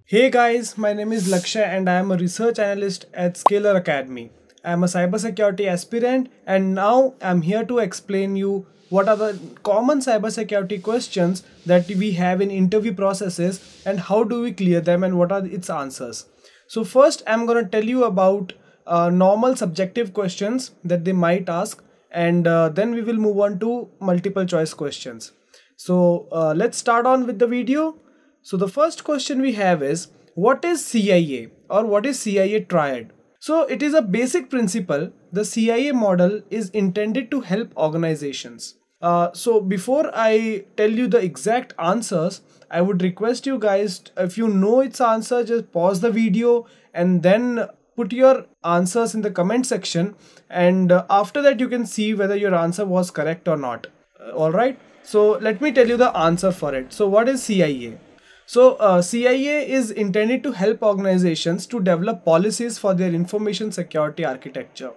Hey guys, my name is Lakshay and I am a research analyst at Scalar Academy. I am a cybersecurity aspirant and now I am here to explain you what are the common cybersecurity questions that we have in interview processes and how do we clear them and what are its answers. So first I am going to tell you about normal subjective questions that they might ask, and then we will move on to multiple choice questions. So let's start on with the video. So the first question we have is, what is CIA or what is CIA triad? So it is a basic principle. The CIA model is intended to help organizations. So before I tell you the exact answers, I would request you guys, if you know its answer, just pause the video and then put your answers in the comment section, and after that you can see whether your answer was correct or not. Alright, so let me tell you the answer for it. So what is CIA? So CIA is intended to help organizations to develop policies for their information security architecture.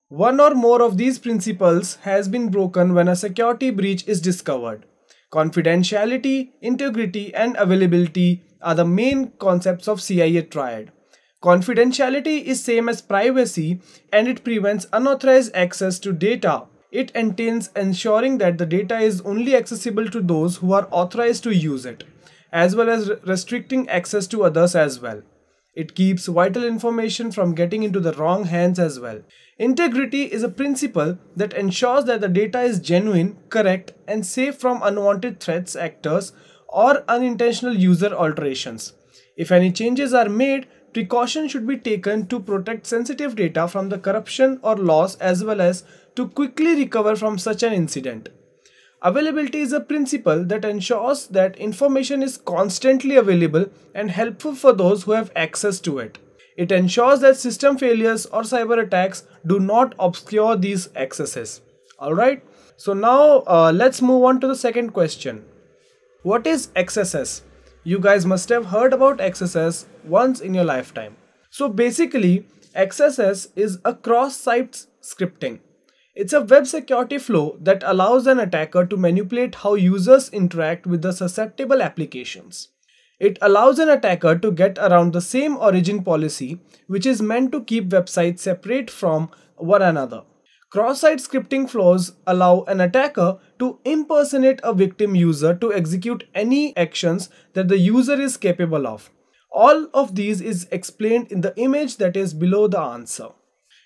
One or more of these principles has been broken when a security breach is discovered. Confidentiality, integrity, and availability are the main concepts of CIA triad. Confidentiality is same as privacy and it prevents unauthorized access to data. It entails ensuring that the data is only accessible to those who are authorized to use it, as well as restricting access to others as well. It keeps vital information from getting into the wrong hands as well. Integrity is a principle that ensures that the data is genuine, correct, and safe from unwanted threats actors or unintentional user alterations. If any changes are made, precaution should be taken to protect sensitive data from the corruption or loss, as well as to quickly recover from such an incident. Availability is a principle that ensures that information is constantly available and helpful for those who have access to it. It ensures that system failures or cyber attacks do not obscure these accesses. Alright, so now let's move on to the second question. What is XSS? You guys must have heard about XSS once in your lifetime. So basically, XSS is a cross-site scripting. It's a web security flow that allows an attacker to manipulate how users interact with the susceptible applications. It allows an attacker to get around the same origin policy, which is meant to keep websites separate from one another. Cross-site scripting flows allow an attacker to impersonate a victim user to execute any actions that the user is capable of. All of these is explained in the image that is below the answer.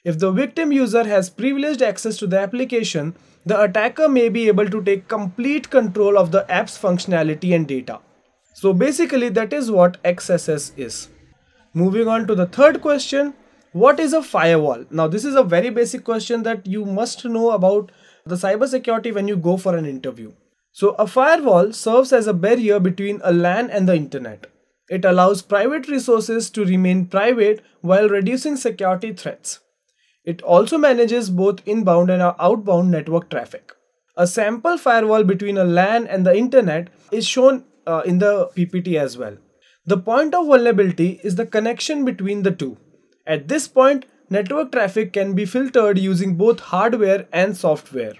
If the victim user has privileged access to the application, the attacker may be able to take complete control of the app's functionality and data. So basically that is what XSS is. Moving on to the third question, what is a firewall? Now this is a very basic question that you must know about the cybersecurity when you go for an interview. So a firewall serves as a barrier between a LAN and the internet. It allows private resources to remain private while reducing security threats. It also manages both inbound and outbound network traffic. A sample firewall between a LAN and the internet is shown in the PPT as well. The point of vulnerability is the connection between the two. At this point, network traffic can be filtered using both hardware and software.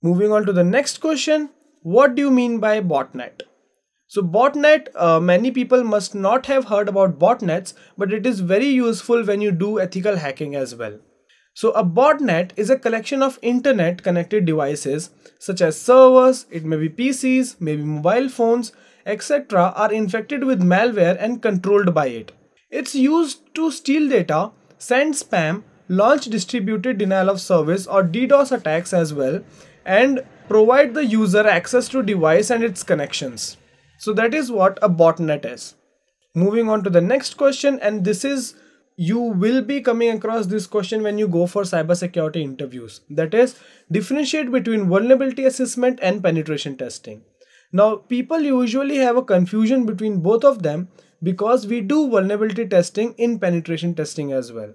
Moving on to the next question, what do you mean by botnet? So botnet, many people must not have heard about botnets, but it is very useful when you do ethical hacking as well. So a botnet is a collection of internet connected devices such as servers, it may be PCs, maybe mobile phones, etc. are infected with malware and controlled by it. It's used to steal data, send spam, launch distributed denial of service or DDoS attacks as well, and provide the user access to device and its connections. So that is what a botnet is. Moving on to the next question, and this is, you will be coming across this question when you go for cybersecurity interviews. That is, differentiate between vulnerability assessment and penetration testing. Now, people usually have a confusion between both of them because we do vulnerability testing in penetration testing as well.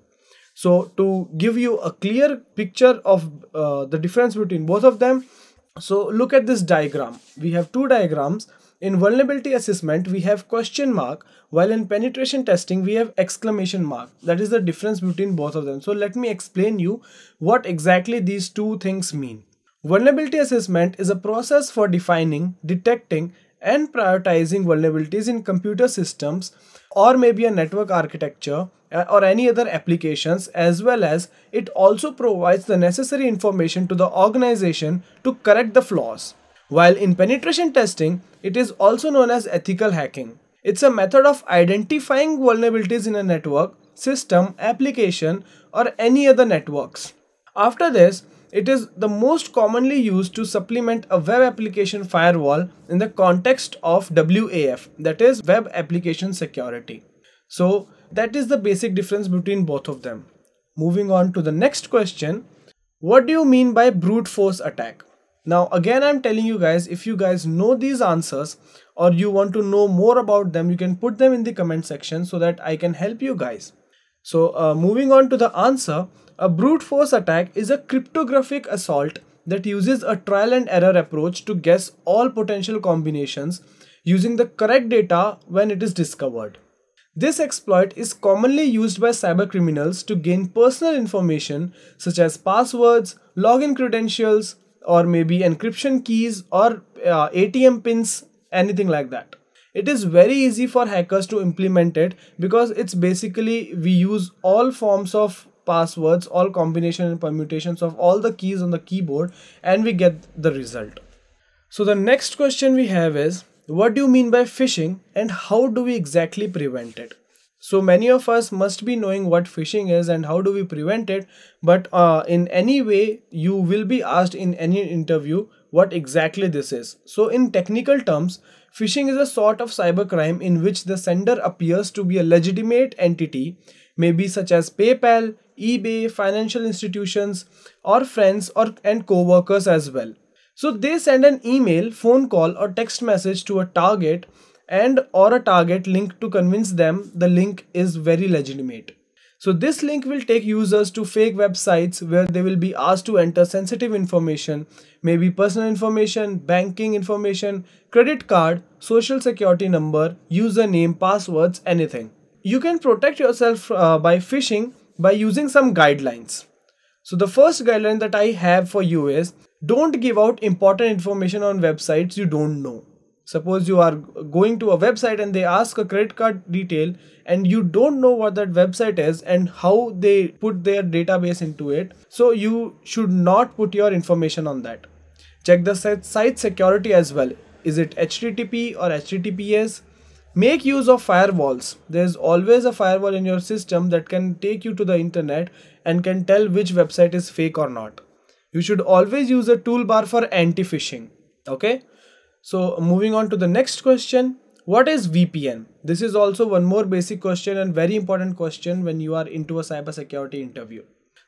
So to give you a clear picture of the difference between both of them, so look at this diagram. We have two diagrams. In vulnerability assessment, we have question mark, while in penetration testing, we have exclamation mark. That is the difference between both of them. So let me explain you what exactly these two things mean. Vulnerability assessment is a process for defining, detecting, and prioritizing vulnerabilities in computer systems or maybe a network architecture or any other applications, as well as it also provides the necessary information to the organization to correct the flaws. While in penetration testing, it is also known as ethical hacking. It's a method of identifying vulnerabilities in a network, system, application, or any other networks. After this, it is the most commonly used to supplement a web application firewall in the context of WAF, that is Web Application Security. So that is the basic difference between both of them. Moving on to the next question, what do you mean by brute force attack? Now again, I'm telling you guys, if you guys know these answers or you want to know more about them, you can put them in the comment section so that I can help you guys. So moving on to the answer, a brute force attack is a cryptographic assault that uses a trial and error approach to guess all potential combinations using the correct data when it is discovered. This exploit is commonly used by cybercriminals to gain personal information such as passwords, login credentials, or maybe encryption keys or ATM pins, anything like that. It is very easy for hackers to implement it because it's basically we use all forms of passwords, all combination and permutations of all the keys on the keyboard, and we get the result. So the next question we have is, what do you mean by phishing and how do we exactly prevent it? So many of us must be knowing what phishing is and how do we prevent it, but in any way you will be asked in any interview what exactly this is. So in technical terms, phishing is a sort of cybercrime in which the sender appears to be a legitimate entity, maybe such as PayPal, eBay, financial institutions, or friends and co-workers as well. So they send an email, phone call, or text message to a target or a target link to convince them the link is very legitimate. So this link will take users to fake websites where they will be asked to enter sensitive information, maybe personal information, banking information, credit card, social security number, username, passwords, anything. You can protect yourself by phishing by using some guidelines. So the first guideline that I have for you is, don't give out important information on websites you don't know. Suppose you are going to a website and they ask a credit card detail and you don't know what that website is and how they put their database into it. So you should not put your information on that. Check the site security as well. Is it HTTP or HTTPS? Make use of firewalls. There's always a firewall in your system that can take you to the internet and can tell which website is fake or not. You should always use a toolbar for anti-phishing. Okay. So moving on to the next question, what is VPN? This is also one more basic question and very important question when you are into a cybersecurity interview.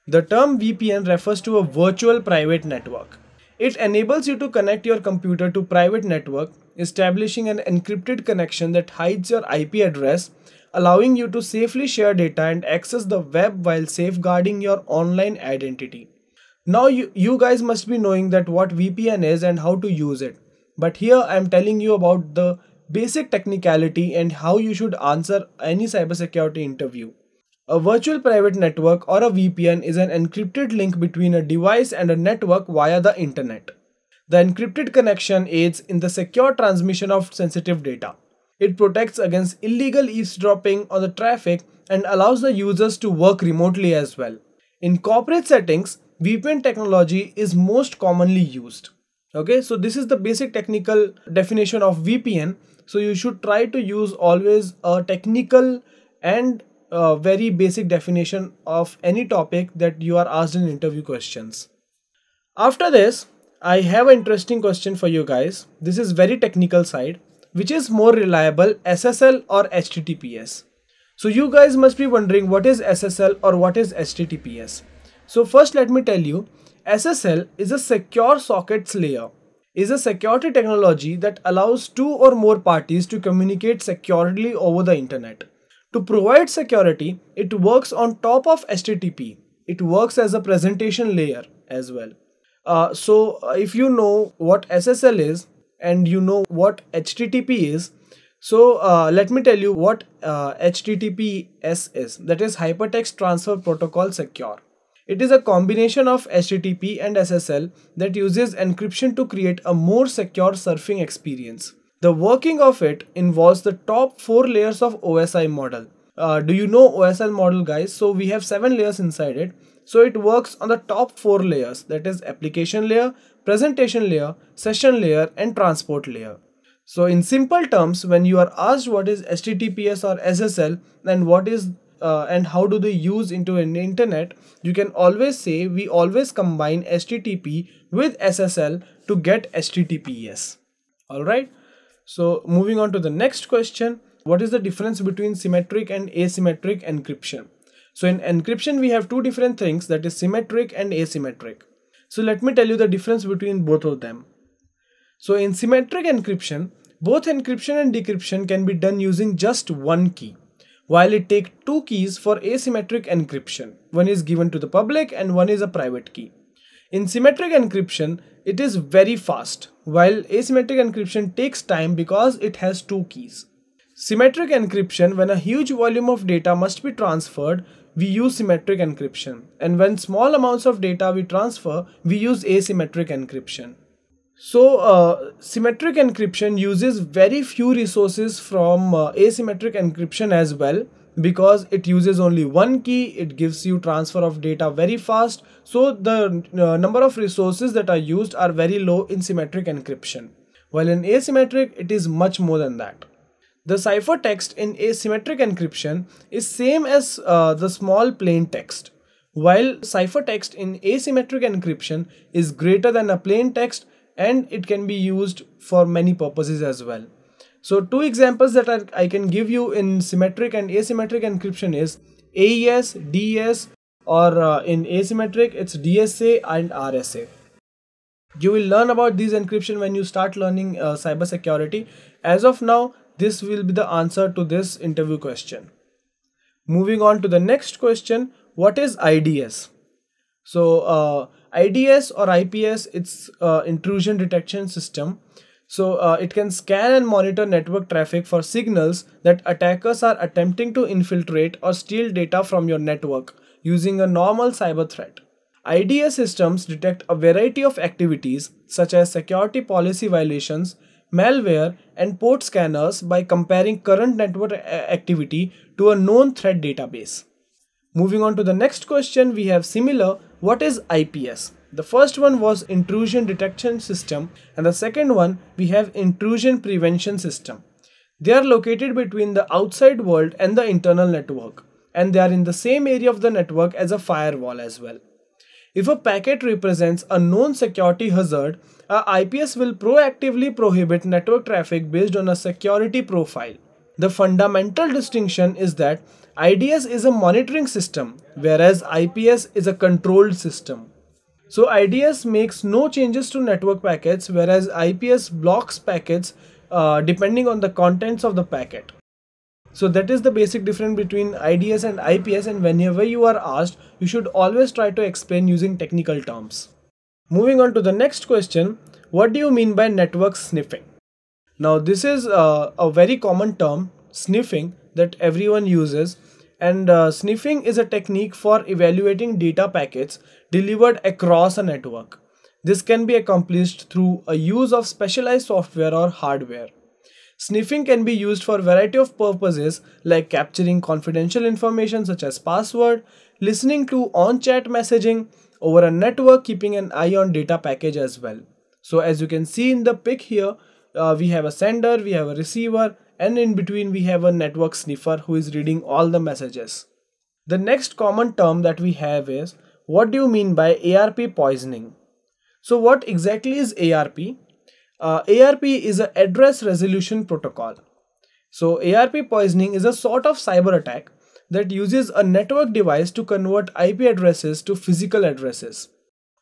The term VPN refers to a virtual private network. It enables you to connect your computer to private network, establishing an encrypted connection that hides your IP address, allowing you to safely share data and access the web while safeguarding your online identity. Now you guys must be knowing that what VPN is and how to use it. But here I am telling you about the basic technicality and how you should answer any cybersecurity interview. A virtual private network or a VPN is an encrypted link between a device and a network via the internet. The encrypted connection aids in the secure transmission of sensitive data. It protects against illegal eavesdropping on the traffic and allows the users to work remotely as well. In corporate settings, VPN technology is most commonly used. Okay, so this is the basic technical definition of VPN. So you should try to use always a technical and very basic definition of any topic that you are asked in interview questions. After this, I have an interesting question for you guys. This is very technical side. Which is more reliable, SSL or HTTPS? So you guys must be wondering what is SSL or what is HTTPS. So first let me tell you, SSL is a secure sockets layer, is a security technology that allows two or more parties to communicate securely over the internet. To provide security, it works on top of HTTP. It works as a presentation layer as well. So if you know what SSL is and you know what HTTP is, so let me tell you what HTTPS is. That is Hypertext Transfer Protocol Secure. It is a combination of HTTP and SSL that uses encryption to create a more secure surfing experience. The working of it involves the top 4 layers of OSI model. Do you know OSI model, guys? So we have 7 layers inside it. So it works on the top 4 layers, that is application layer, presentation layer, session layer and transport layer. So in simple terms, when you are asked what is HTTPS or SSL and how do they use into an internet, you can always say we always combine HTTP with SSL to get HTTPS. Alright. So moving on to the next question, what is the difference between symmetric and asymmetric encryption? So in encryption we have two different things, that is symmetric and asymmetric. So let me tell you the difference between both of them. So in symmetric encryption, both encryption and decryption can be done using just one key, while it takes two keys for asymmetric encryption. One is given to the public and one is a private key. In symmetric encryption, it is very fast, while asymmetric encryption takes time because it has two keys. Symmetric encryption, when a huge volume of data must be transferred, we use symmetric encryption, and when small amounts of data we transfer, we use asymmetric encryption. So symmetric encryption uses very few resources from asymmetric encryption as well, because it uses only one key. It gives you transfer of data very fast, so the number of resources that are used are very low in symmetric encryption, while in asymmetric it is much more than that. The ciphertext in asymmetric encryption is same as the small plain text, while ciphertext in asymmetric encryption is greater than a plain text, and it can be used for many purposes as well. So two examples that I can give you in symmetric and asymmetric encryption is AES, DES, or in asymmetric it's DSA and RSA. You will learn about these encryption when you start learning cybersecurity. As of now, this will be the answer to this interview question. Moving on to the next question, what is IDS? So IDS or IPS, it's intrusion detection system. So it can scan and monitor network traffic for signals that attackers are attempting to infiltrate or steal data from your network using a normal cyber threat. IDS systems detect a variety of activities such as security policy violations, malware, and port scanners by comparing current network activity to a known threat database. Moving on to the next question, we have similar, what is IPS? The first one was intrusion detection system, and the second one we have intrusion prevention system. They are located between the outside world and the internal network, and they are in the same area of the network as a firewall as well. If a packet represents a known security hazard, a IPS will proactively prohibit network traffic based on a security profile. The fundamental distinction is that IDS is a monitoring system, whereas IPS is a controlled system. So IDS makes no changes to network packets, whereas IPS blocks packets depending on the contents of the packet. So that is the basic difference between IDS and IPS, and whenever you are asked, you should always try to explain using technical terms. Moving on to the next question, what do you mean by network sniffing? Now this is a very common term, sniffing, that everyone uses, and sniffing is a technique for evaluating data packets delivered across a network. This can be accomplished through a use of specialized software or hardware. Sniffing can be used for a variety of purposes like capturing confidential information such as password, listening to on-chat messaging over a network, keeping an eye on data package as well. So as you can see in the pic here, we have a sender, we have a receiver, and in between we have a network sniffer who is reading all the messages. The next common term that we have is, what do you mean by ARP poisoning? So what exactly is ARP? ARP is an address resolution protocol. So ARP poisoning is a sort of cyber attack that uses a network device to convert IP addresses to physical addresses.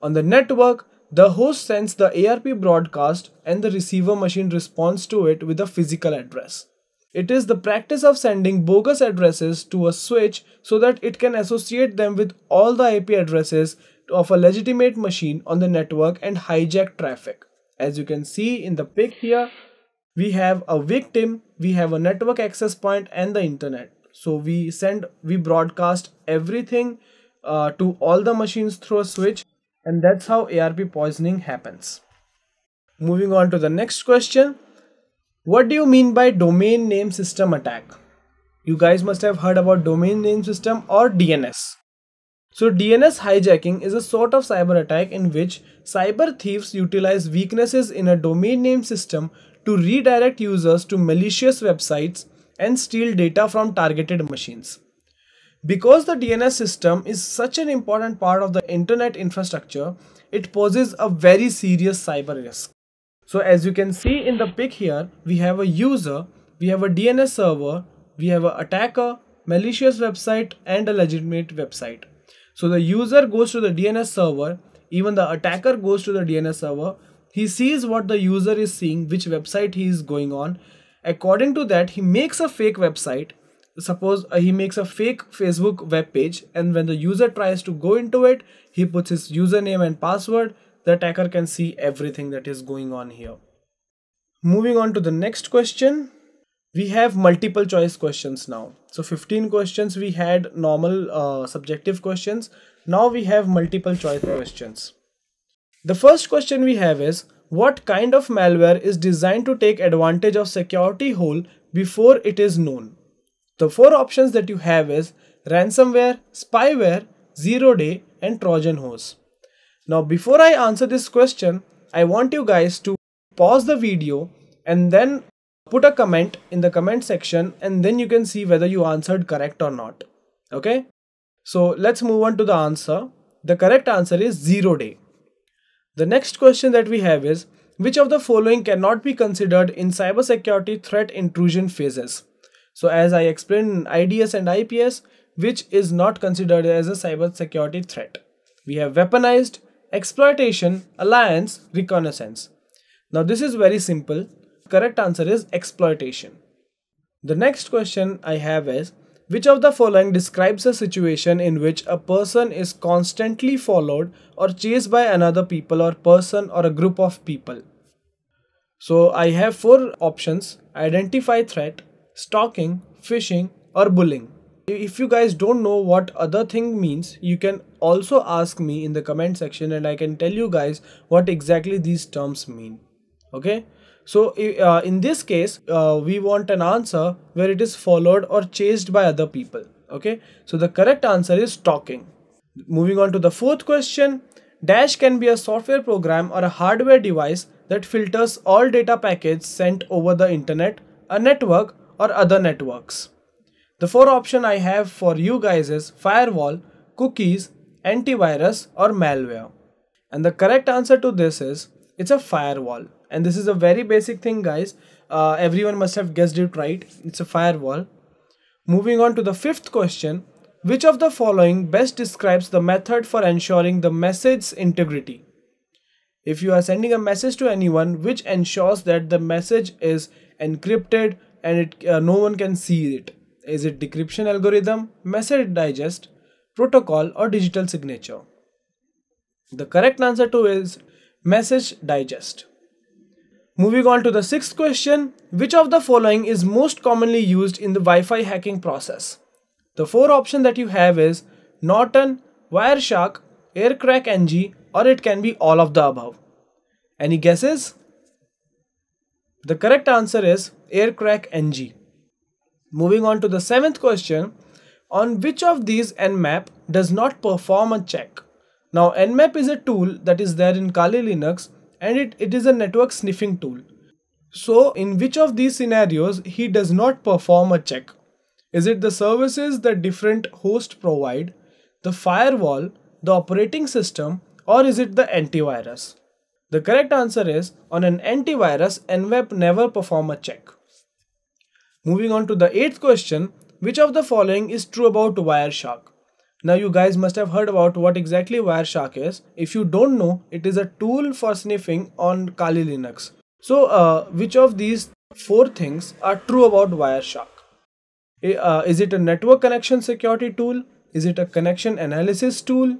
On the network, the host sends the ARP broadcast and the receiver machine responds to it with a physical address. It is the practice of sending bogus addresses to a switch so that it can associate them with all the IP addresses of a legitimate machine on the network and hijack traffic. As you can see in the pic here, we have a victim, we have a network access point and the internet. So we broadcast everything to all the machines through a switch, and that's how ARP poisoning happens. Moving on to the next question. What do you mean by domain name system attack? You guys must have heard about domain name system or DNS. So DNS hijacking is a sort of cyber attack in which cyber thieves utilize weaknesses in a domain name system to redirect users to malicious websites and steal data from targeted machines. Because the DNS system is such an important part of the internet infrastructure, it poses a very serious cyber risk. So as you can see in the pic here, we have a user, we have a DNS server, we have an attacker, malicious website and a legitimate website. So the user goes to the DNS server, even the attacker goes to the DNS server. He sees what the user is seeing, which website he is going on. According to that, he makes a fake website. Suppose he makes a fake Facebook web page, and when the user tries to go into it, he puts his username and password. The attacker can see everything that is going on here. Moving on to the next question. We have multiple choice questions now. So 15 questions we had, normal subjective questions. Now we have multiple choice questions. The first question we have is, what kind of malware is designed to take advantage of security hole before it is known? The four options that you have is ransomware, spyware, zero-day and Trojan horse. Now before I answer this question, I want you guys to pause the video and then put a comment in the comment section, and then you can see whether you answered correct or not. Okay, so let's move on to the answer. The correct answer is zero-day. The next question that we have is, which of the following cannot be considered in cybersecurity threat intrusion phases? So as I explained in IDS and IPS, which is not considered as a cybersecurity threat? We have weaponized, exploitation, alliance, reconnaissance. Now this is very simple. Correct answer is exploitation. The next question I have is, which of the following describes a situation in which a person is constantly followed or chased by another people or person or a group of people? So I have four options: identify threat, stalking, phishing or bullying. If you guys don't know what other thing means, you can also ask me in the comment section and I can tell you guys what exactly these terms mean. Okay, so in this case we want an answer where it is followed or chased by other people. Okay, so the correct answer is stalking. Moving on to the fourth question. Dash can be a software program or a hardware device that filters all data packets sent over the internet, a network or other networks. The four option I have for you guys is firewall, cookies, antivirus or malware. And the correct answer to this is, it's a firewall. And this is a very basic thing guys. Everyone must have guessed it right. It's a firewall. Moving on to the fifth question. Which of the following best describes the method for ensuring the message's integrity? If you are sending a message to anyone, which ensures that the message is encrypted and no one can see it? Is it decryption algorithm, message digest, protocol or digital signature? The correct answer to is message digest. Moving on to the sixth question. Which of the following is most commonly used in the Wi-Fi hacking process? The four options that you have is Norton, Wireshark, AirCrackNG or it can be all of the above. Any guesses? The correct answer is AirCrackNG. Moving on to the seventh question. On which of these Nmap does not perform a check? Now Nmap is a tool that is there in Kali Linux and it is a network sniffing tool. So in which of these scenarios he does not perform a check? Is it the services that different hosts provide, the firewall, the operating system or is it the antivirus? The correct answer is, on an antivirus, Nmap never perform a check. Moving on to the eighth question. Which of the following is true about Wireshark? Now you guys must have heard about what exactly Wireshark is. If you don't know, it is a tool for sniffing on Kali Linux. So which of these four things are true about Wireshark? Is it a network connection security tool? Is it a connection analysis tool?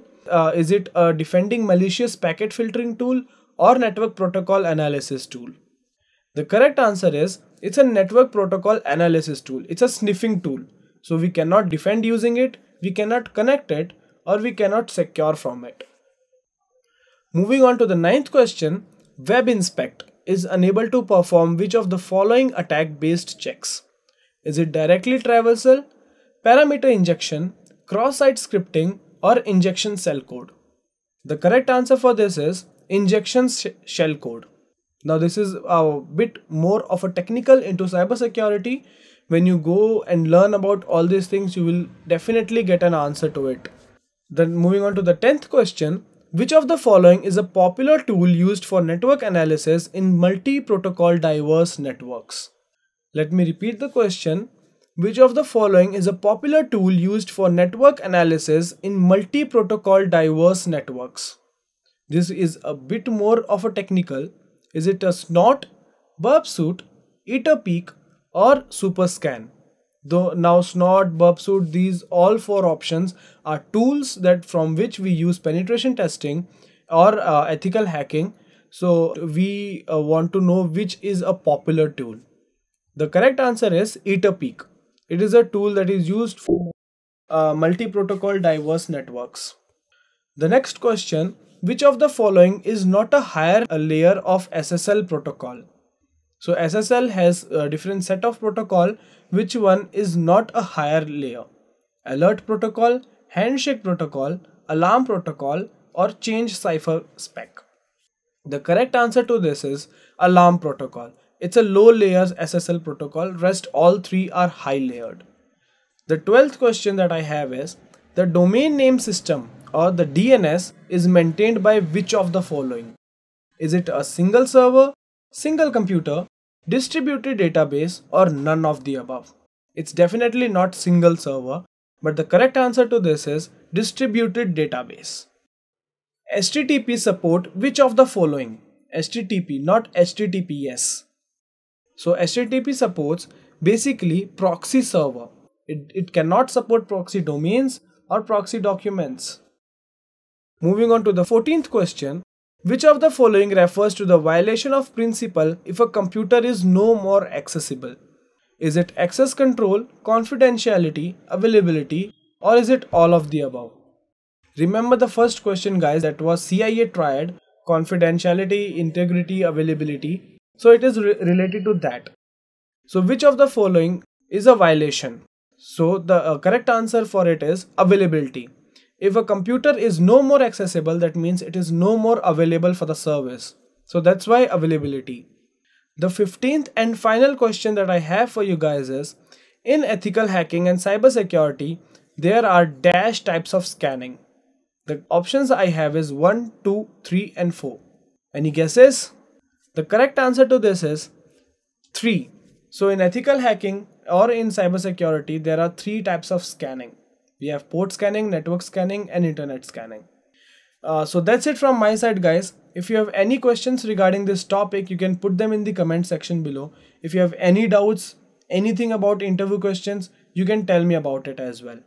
Is it a defending malicious packet filtering tool or network protocol analysis tool? The correct answer is, it's a network protocol analysis tool. It's a sniffing tool. So we cannot defend using it, we cannot connect it, or we cannot secure from it. Moving on to the ninth question, WebInspect is unable to perform which of the following attack-based checks? Is it directly traversal, parameter injection, cross-site scripting, or injection shell code? The correct answer for this is injection shell code. Now this is a bit more of a technical into cybersecurity. When you go and learn about all these things, you will definitely get an answer to it. Then moving on to the 10th question, which of the following is a popular tool used for network analysis in multi-protocol diverse networks? Let me repeat the question. Which of the following is a popular tool used for network analysis in multi-protocol diverse networks? This is a bit more of a technical. Is it a snort, burp suit, eater peek, or super scan? Though now snort, burp suit, these all four options are tools that from which we use penetration testing or ethical hacking. So we want to know which is a popular tool. The correct answer is eater peek. It is a tool that is used for multi-protocol diverse networks. The next question, which of the following is not a higher layer of SSL protocol? So SSL has a different set of protocol. Which one is not a higher layer? Alert protocol, handshake protocol, alarm protocol, or change cipher spec? The correct answer to this is alarm protocol. It's a low layers SSL protocol. Rest all three are high layered. The 12th question that I have is, the domain name system or the DNS is maintained by which of the following? Is it a single server, single computer, distributed database, or none of the above? It's definitely not single server, but the correct answer to this is distributed database. HTTP support which of the following? HTTP, not HTTPS. So HTTP supports basically proxy server. It cannot support proxy domains or proxy documents. Moving on to the 14th question, which of the following refers to the violation of principle if a computer is no more accessible? Is it access control, confidentiality, availability, or is it all of the above? Remember the first question, guys, that was CIA triad, confidentiality, integrity, availability. So it is related to that. So which of the following is a violation? So the correct answer for it is availability. If a computer is no more accessible, that means it is no more available for the service. So that's why availability. The 15th and final question that I have for you guys is, in ethical hacking and cybersecurity, there are dash types of scanning. The options I have is 1, 2, 3 and 4. Any guesses? The correct answer to this is 3. So in ethical hacking or in cybersecurity, there are 3 types of scanning. We have port scanning, network scanning, and internet scanning. So that's it from my side, guys. If you have any questions regarding this topic, you can put them in the comment section below. If you have any doubts, anything about interview questions, you can tell me about it as well.